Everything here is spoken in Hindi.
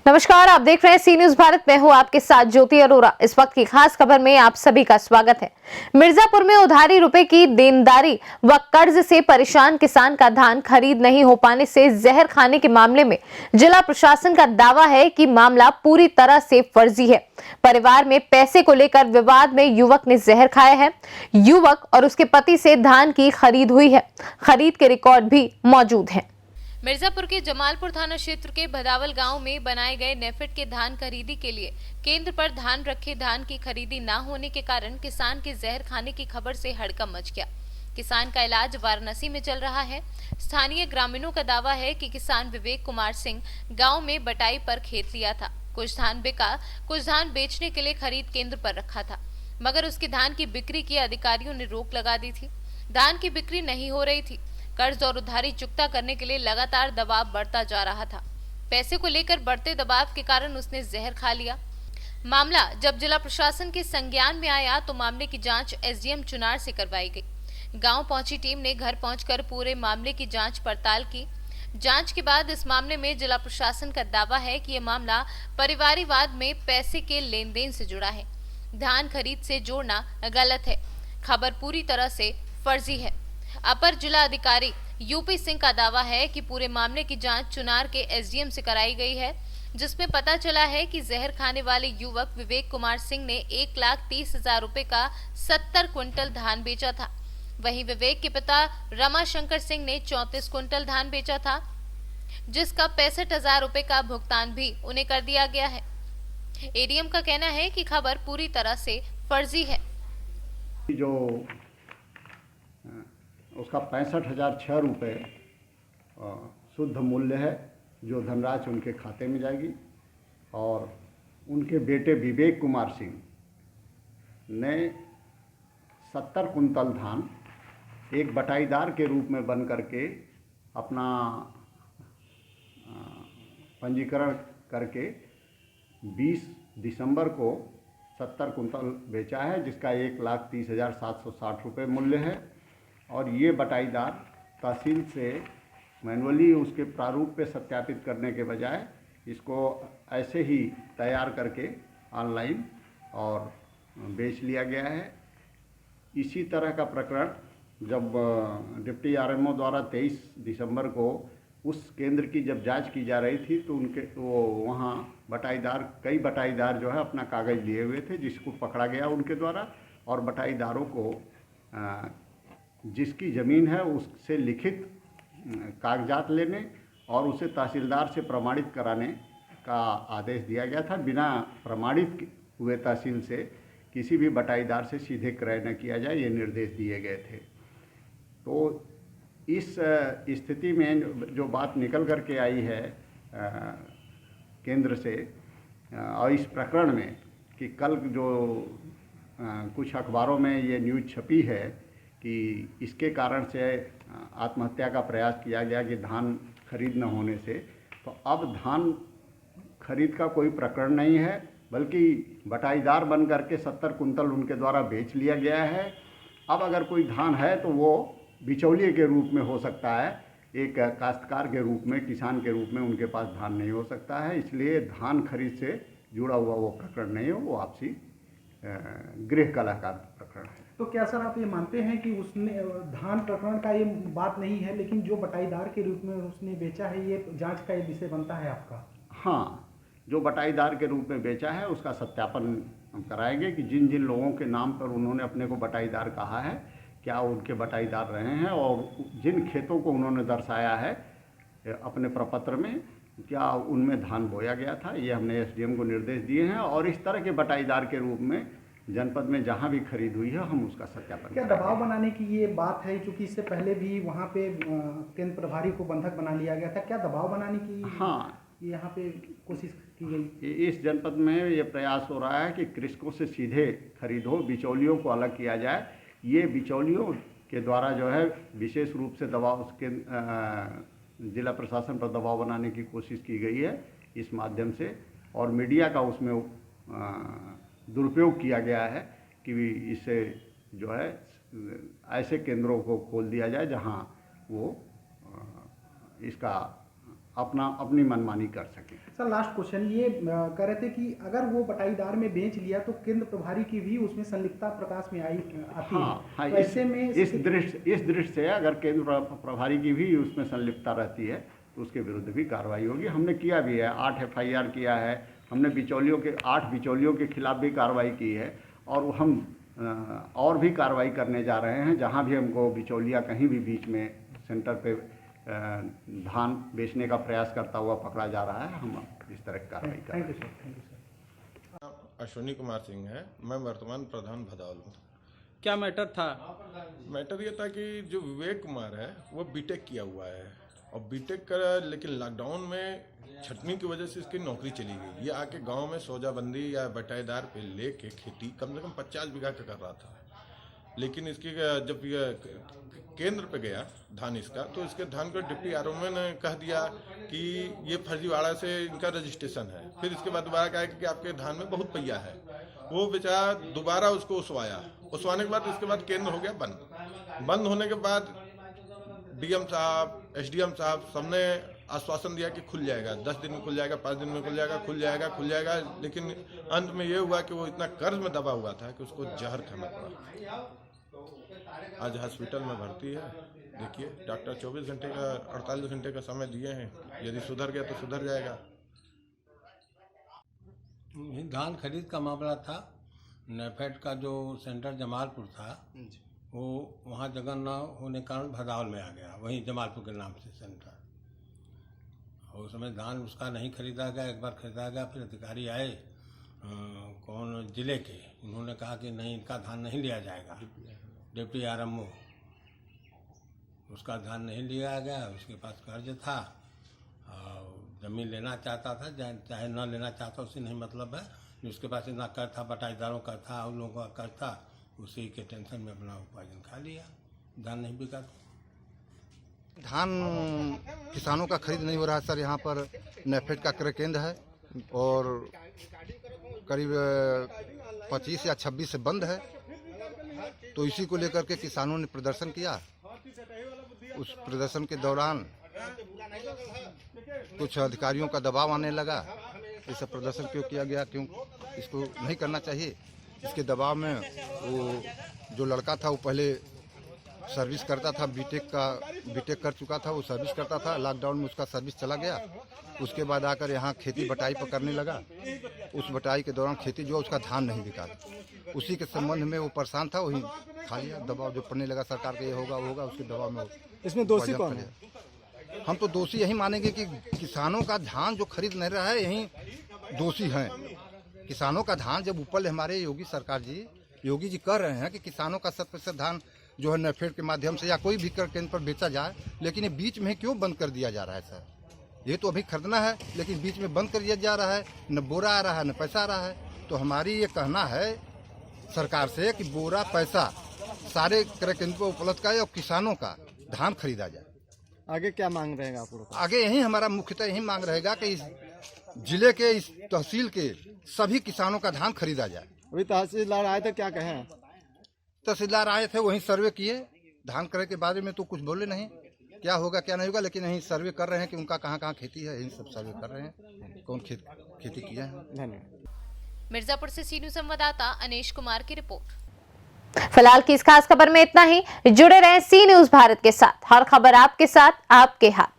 नमस्कार, आप देख रहे हैं सी न्यूज भारत। मैं हूं आपके साथ ज्योति अरोरा। इस वक्त की खास खबर में आप सभी का स्वागत है। मिर्जापुर में उधारी रुपए की देनदारी व कर्ज से परेशान किसान का धान खरीद नहीं हो पाने से जहर खाने के मामले में जिला प्रशासन का दावा है कि मामला पूरी तरह से फर्जी है। परिवार में पैसे को लेकर विवाद में युवक ने जहर खाया है। युवक और उसके पति से धान की खरीद हुई है। खरीद के रिकॉर्ड भी मौजूद है। मिर्जापुर के जमालपुर थाना क्षेत्र के भदावल गांव में बनाए गए नेफेड के धान खरीदी के लिए केंद्र पर धान रखे धान की खरीदी न होने के कारण किसान के जहर खाने की खबर से हड़कंप मच गया। किसान का इलाज वाराणसी में चल रहा है। स्थानीय ग्रामीणों का दावा है कि किसान विवेक कुमार सिंह गांव में बटाई पर खेत लिया था। कुछ धान बिका, कुछ धान बेचने के लिए खरीद केंद्र पर रखा था, मगर उसकी धान की बिक्री की अधिकारियों ने रोक लगा दी थी। धान की बिक्री नहीं हो रही थी। कर्ज और उधारी चुकता करने के लिए लगातार दबाव बढ़ता जा रहा था। पैसे को लेकर बढ़ते दबाव के कारण उसने जहर खा लिया। मामला जब जिला प्रशासन के संज्ञान में आया तो मामले की जांच एसडीएम चुनार से करवाई गई। गांव पहुंची टीम ने घर पहुंचकर पूरे मामले की जांच पड़ताल की। जांच के बाद इस मामले में जिला प्रशासन का दावा है कि यह मामला परिवारवाद में पैसे के लेन देन से जुड़ा है। धान खरीद से जोड़ना गलत है। खबर पूरी तरह से फर्जी है। अपर जिला अधिकारी यूपी सिंह का दावा है कि पूरे मामले की जांच चुनार के एसडीएम से कराई गई है, जिसमें पता चला है कि जहर खाने वाले युवक विवेक कुमार सिंह ने 1,30,000 रुपए का 70 क्विंटल धान बेचा था। वहीं विवेक के पिता रमाशंकर सिंह ने 34 क्विंटल धान बेचा था, जिसका 65,000 रुपए का भुगतान भी उन्हें कर दिया गया है। एडीएम का कहना है कि खबर पूरी तरह से फर्जी है। जो उसका 65,006 रुपये शुद्ध मूल्य है, जो धनराशि उनके खाते में जाएगी। और उनके बेटे विवेक कुमार सिंह ने 70 कुंतल धान एक बटाईदार के रूप में बन करके अपना पंजीकरण करके 20 दिसंबर को 70 कुंतल बेचा है, जिसका 1,30,760 रुपये मूल्य है। और ये बटाईदार तहसील से मैनुअली उसके प्रारूप पे सत्यापित करने के बजाय इसको ऐसे ही तैयार करके ऑनलाइन और बेच लिया गया है। इसी तरह का प्रकरण जब डिप्टी आरएमओ द्वारा 23 दिसंबर को उस केंद्र की जब जांच की जा रही थी तो वो वहाँ कई बटाईदार जो है अपना कागज़ लिए हुए थे, जिसको पकड़ा गया उनके द्वारा। और बटाईदारों को जिसकी ज़मीन है उससे लिखित कागजात लेने और उसे तहसीलदार से प्रमाणित कराने का आदेश दिया गया था। बिना प्रमाणित हुए तहसील से किसी भी बटाईदार से सीधे क्रय न किया जाए, ये निर्देश दिए गए थे। तो इस स्थिति में जो बात निकल कर के आई है केंद्र से और इस प्रकरण में कि कल जो कुछ अखबारों में ये न्यूज़ छपी है कि इसके कारण से आत्महत्या का प्रयास किया गया कि धान खरीद न होने से, तो अब धान खरीद का कोई प्रकरण नहीं है, बल्कि बटाईदार बन करके 70 कुंतल उनके द्वारा बेच लिया गया है। अब अगर कोई धान है तो वो बिचौलिए के रूप में हो सकता है, एक काश्तकार के रूप में, किसान के रूप में उनके पास धान नहीं हो सकता है। इसलिए धान खरीद से जुड़ा हुआ वो प्रकरण नहीं है, वो आपसी गृह कलह का प्रकरण है। तो क्या सर आप ये मानते हैं कि उसने धान प्रकरण का ये बात नहीं है, लेकिन जो बटाईदार के रूप में उसने बेचा है ये जांच का ये विषय बनता है आपका? हाँ, जो बटाईदार के रूप में बेचा है उसका सत्यापन हम कराएंगे कि जिन जिन लोगों के नाम पर उन्होंने अपने को बटाईदार कहा है, क्या उनके बटाईदार रहे हैं, और जिन खेतों को उन्होंने दर्शाया है अपने प्रपत्र में, क्या उनमें धान बोया गया था। ये हमने एसडीएम को निर्देश दिए हैं। और इस तरह के बटाईदार के रूप में जनपद में जहाँ भी खरीद हुई है हम उसका सत्यापन क्या दबाव बनाने की ये बात है, क्योंकि इससे पहले भी वहाँ पे केंद्र प्रभारी को बंधक बना लिया गया था, क्या दबाव बनाने की यहाँ पे कोशिश की गई? इस जनपद में ये प्रयास हो रहा है कि कृषकों से सीधे खरीद हो, बिचौलियों को अलग किया जाए। ये बिचौलियों के द्वारा जो है विशेष रूप से दबाव उसके जिला प्रशासन पर दबाव बनाने की कोशिश की गई है इस माध्यम से, और मीडिया का उसमें दुरुपयोग किया गया है कि इससे जो है ऐसे केंद्रों को खोल दिया जाए जहां वो इसका अपनी मनमानी कर सकें। सर लास्ट क्वेश्चन ये कह रहे थे कि अगर वो बटाईदार में बेच लिया तो केंद्र प्रभारी की भी उसमें संलिप्तता प्रकाश में आती हाँ, है। तो ऐसे में इस दृष्टि से अगर केंद्र प्रभारी की भी उसमें संलिप्तता रहती है तो उसके विरुद्ध भी कार्रवाई होगी। हमने किया भी है, 8 FIR किया है हमने, 8 बिचौलियों के खिलाफ भी कार्रवाई की है और हम और भी कार्रवाई करने जा रहे हैं। जहां भी हमको बिचौलिया कहीं भी बीच में सेंटर पे धान बेचने का प्रयास करता हुआ पकड़ा जा रहा है, हम इस तरह की कार्रवाई कर रहे हैं। Thank you sir. Ashwini Kumar Singh है, मैं वर्तमान प्रधान भदावल हूँ। क्या मैटर था? मैटर ये था कि जो विवेक कुमार है वो बीटेक किया हुआ है और बीटेक कर, लेकिन लॉकडाउन में छटनी की वजह से इसकी नौकरी चली गई। ये आके गांव में सोजाबंदी या बटाईदार पे लेके खेती कम से कम 50 बीघा का कर रहा था। लेकिन इसकी जब ये केंद्र पे गया धान इसका, तो इसके धान को डिप्टी आरओ ने कह दिया कि ये फर्जीवाड़ा से इनका रजिस्ट्रेशन है। फिर इसके बाद दोबारा कहा कि आपके धान में बहुत पहिया है। वो बेचारा दोबारा उसको उसवाने के बाद इसके बाद केंद्र हो गया बंद होने के बाद डीएम साहब, एसडीएम साहब सबने आश्वासन दिया कि खुल जाएगा, 10 दिन में खुल जाएगा, 5 दिन में खुल जाएगा। लेकिन अंत में ये हुआ कि वो इतना कर्ज में दबा हुआ था कि उसको जहर खाना पड़ा। आज हॉस्पिटल में भर्ती है। देखिए डॉक्टर 24 घंटे का 48 घंटे का समय दिए हैं, यदि सुधर गया तो सुधर जाएगा। धान खरीद का मामला था। नेफेड का जो सेंटर जमालपुर था वो वहाँ जगह न होने के कारण भदावल में आ गया, वहीं जमालपुर के नाम से सेंटर। और उस समय धान उसका नहीं खरीदा गया, एक बार खरीदा गया। फिर अधिकारी आए कौन जिले के, उन्होंने कहा कि नहीं इनका धान नहीं लिया जाएगा। डिप्टी आरएमओ, उसका धान नहीं लिया गया। उसके पास कर्ज था और ज़मीन लेना चाहता था, चाहे न लेना चाहता उससे नहीं मतलब है। जिसके पास इतना कर था, बटाईदारों का था, उन लोगों का कर था, उसी के टेंशन में अपना उपार्जन खा लिया, धान नहीं बिका। धान किसानों का खरीद नहीं हो रहा है सर। यहाँ पर नेफेड का क्रय केंद्र है और करीब 25 या 26 से बंद है। तो इसी को लेकर के किसानों ने प्रदर्शन किया। उस प्रदर्शन के दौरान कुछ अधिकारियों का दबाव आने लगा। ऐसा प्रदर्शन क्यों किया गया, क्यों इसको नहीं करना चाहिए। इसके दबाव में वो जो लड़का था वो पहले सर्विस करता था, बीटेक कर चुका था, वो सर्विस करता था। लॉकडाउन में उसका सर्विस चला गया। उसके बाद आकर यहाँ खेती बटाई पर करने लगा। उस बटाई के दौरान खेती जो उसका धान नहीं बिका, उसी के संबंध में वो परेशान था, वही खा लिया। दबाव जो पड़ने लगा सरकार का ये होगा वो होगा, उसके दबाव में इसमें दोषी कौन है? हम तो दोषी यही मानेंगे कि किसानों का धान जो खरीद नहीं रहा है यही दोषी हैं। किसानों का धान जब ऊपर हमारे योगी जी कह रहे हैं कि किसानों का 100% धान जो है नेफेड के माध्यम से या कोई भी क्रय केंद्र पर बेचा जाए, लेकिन ये बीच में क्यों बंद कर दिया जा रहा है सर? ये तो अभी खरीदना है लेकिन बीच में बंद कर दिया जा रहा है, न बोरा आ रहा है न पैसा आ रहा है। तो हमारी ये कहना है सरकार से कि बोरा पैसा सारे क्रय केंद्र पर उपलब्ध कराए और किसानों का धान खरीदा जाए। आगे क्या मांग रहेगा आप लोग? आगे यही हमारा मुख्यतः यही मांग रहेगा कि इस जिले के, इस तहसील के सभी किसानों का धान खरीदा जाए। अभी तहसीलदार आए थे, क्या कहें? तहसीलदार आए थे, वहीं सर्वे किए। धान क्रय के बारे में तो कुछ बोले नहीं, क्या होगा क्या नहीं होगा, लेकिन यहीं सर्वे कर रहे हैं कि उनका कहाँ कहाँ खेती है, यही सब सर्वे कर रहे हैं कौन खेती किया है। धन्यवाद। मिर्जापुर से सी न्यूज़ संवाददाता अनीश कुमार की रिपोर्ट। फिलहाल की इस खास खबर में इतना ही। जुड़े रहें सी न्यूज़ भारत के साथ। हर खबर आपके साथ, आपके हाथ।